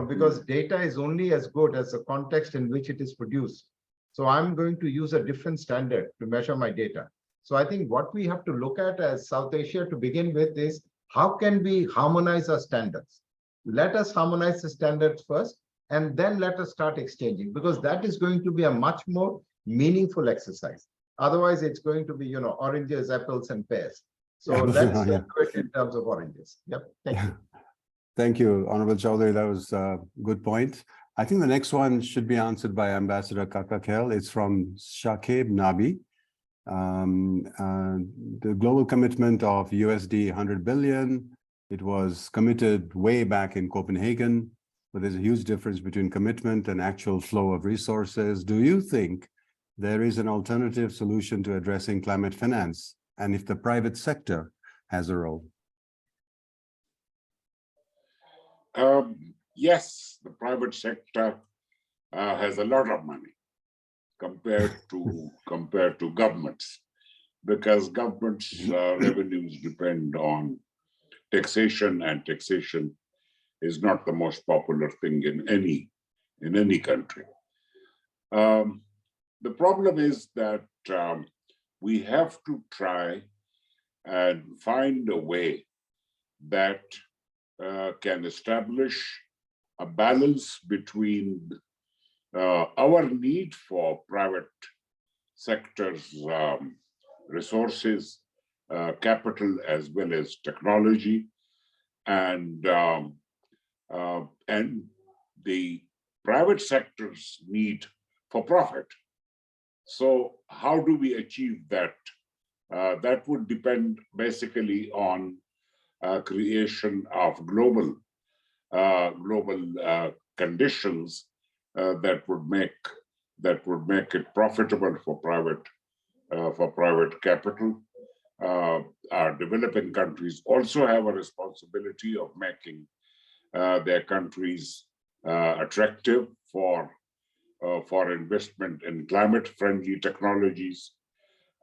Because data is only as good as the context in which it is produced. So I'm going to use a different standard to measure my data. So I think what we have to look at as South Asia to begin with is how can we harmonize our standards? Let us harmonize the standards first, and then let us start exchanging, because that is going to be a much more meaningful exercise. Otherwise, it's going to be, oranges, apples, and pears. So let's do it in terms of oranges. Yep. Thank you. Thank you, Honorable Chowdhury. That was a good point. I think the next one should be answered by Ambassador Kakakhel. It's from Shakib Nabi. The global commitment of USD 100 billion, it was committed way back in Copenhagen, but there's a huge difference between commitment and actual flow of resources. Do you think there is an alternative solution to addressing climate finance, and if the private sector has a role? Yes, the private sector has a lot of money compared to governments, because governments' revenues depend on taxation, and taxation is not the most popular thing in any country. The problem is that we have to try and find a way that can establish a balance between our need for private sector's resources, capital, as well as technology, and the private sector's need for profit. So how do we achieve that? That would depend basically on creation of global conditions that would make it profitable for private capital. Our developing countries also have a responsibility of making their countries attractive for investment in climate-friendly technologies.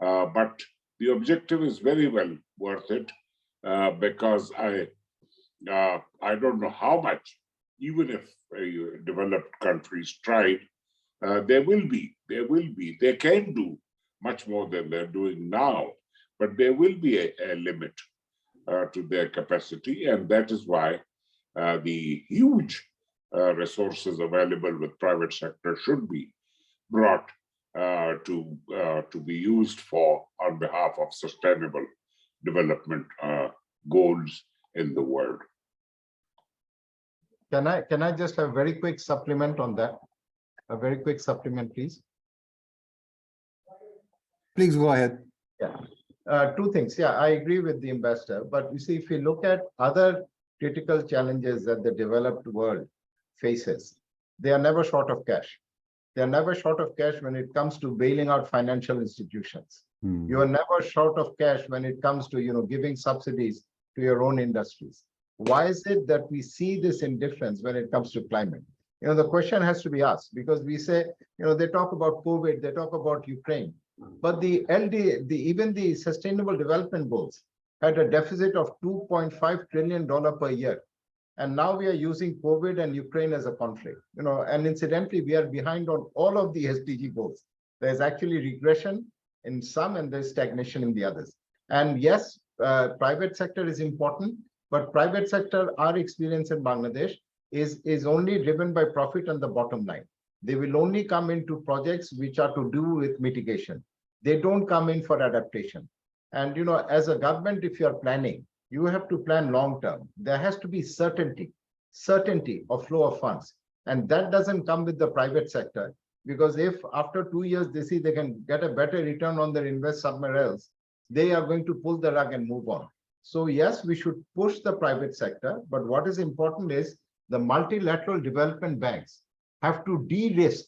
But the objective is very well worth it, because I don't know how much, even if developed countries tried, they can do much more than they're doing now, but there will be a limit to their capacity, and that is why the huge resources available with private sector should be brought to be used on behalf of sustainable development goals in the world. Can I just have a very quick supplement on that? A very quick supplement, please. Please go ahead. Yeah, two things. Yeah, I agree with the investor. But you see, if you look at other critical challenges that the developed world faces, they are never short of cash. They are never short of cash when it comes to bailing out financial institutions. You are never short of cash when it comes to, giving subsidies to your own industries. Why is it that we see this indifference when it comes to climate? The question has to be asked, because we say, they talk about COVID, they talk about Ukraine, but even the Sustainable Development Goals had a deficit of $2.5 trillion per year. And now we are using COVID and Ukraine as a conflict, and incidentally, we are behind on all of the SDG goals. There's actually regression in some and there's stagnation in the others. And yes, private sector is important, but private sector, our experience in Bangladesh is only driven by profit and the bottom line. They will only come into projects which are to do with mitigation. They don't come in for adaptation. And, as a government, if you are planning, you have to plan long term. There has to be certainty of flow of funds. And that doesn't come with the private sector, because if after 2 years they see they can get a better return on their invest somewhere else, they are going to pull the rug and move on. So yes, we should push the private sector, but what is important is the multilateral development banks have to de-risk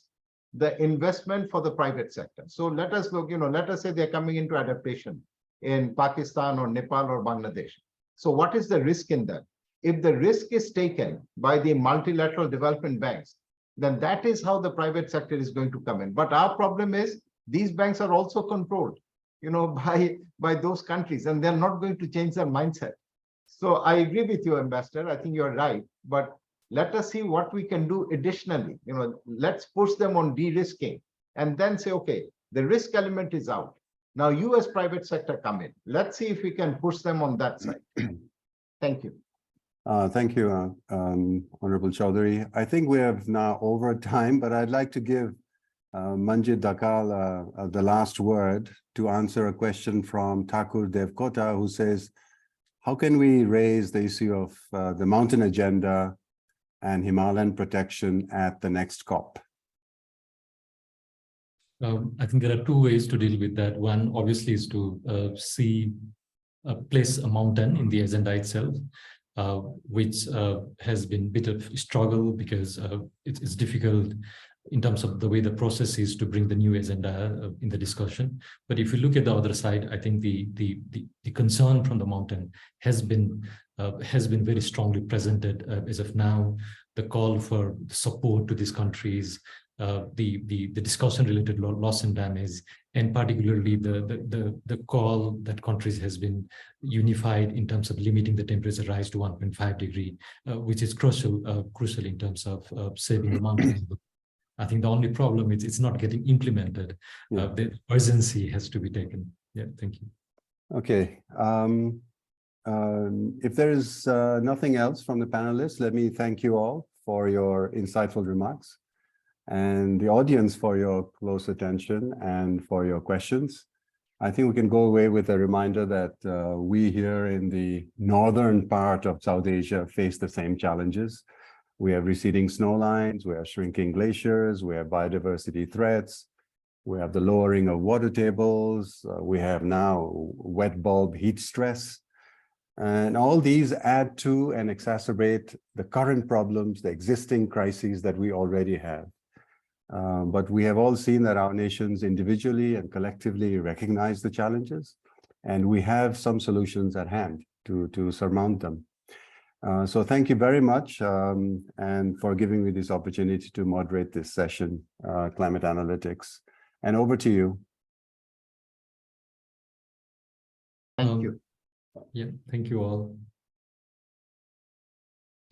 the investment for the private sector. So let us look, let us say they're coming into adaptation in Pakistan or Nepal or Bangladesh. So what is the risk in that? If the risk is taken by the multilateral development banks, then that is how the private sector is going to come in. But our problem is these banks are also controlled, by those countries, and they're not going to change their mindset. So I agree with you, Ambassador. I think you're right. But let us see what we can do additionally. Let's push them on de-risking and then say, okay, the risk element is out. Now you as private sector come in. Let's see if we can push them on that side. Thank you. Thank you, Honorable Chowdhury. I think we have now over time, but I'd like to give Manjeet Dhakal the last word to answer a question from Thakur Devkota, who says, how can we raise the issue of the mountain agenda and Himalayan protection at the next COP? I think there are two ways to deal with that. One, obviously, is to place a mountain in the agenda itself, which has been a bit of struggle because it's difficult in terms of the way the process is to bring the new agenda in the discussion. But if you look at the other side, I think the concern from the mountain has been very strongly presented as of now. The call for support to these countries, the discussion related loss and damage, and particularly the call that countries has been unified in terms of limiting the temperature rise to 1.5 degree, which is crucial in terms of saving the mountains. I think the only problem is it's not getting implemented. Yeah. The urgency has to be taken. Yeah, thank you. Okay. If there is nothing else from the panelists, let me thank you all for your insightful remarks and the audience for your close attention and for your questions. I think we can go away with a reminder that we here in the northern part of South Asia face the same challenges. We have receding snow lines, we have shrinking glaciers, we have biodiversity threats, we have the lowering of water tables, we have now wet bulb heat stress. And all these add to and exacerbate the current problems, the existing crises that we already have. But we have all seen that our nations individually and collectively recognize the challenges, and we have some solutions at hand to surmount them. So thank you very much and for giving me this opportunity to moderate this session, Climate Analytics. And over to you. Thank you. Yeah, thank you all.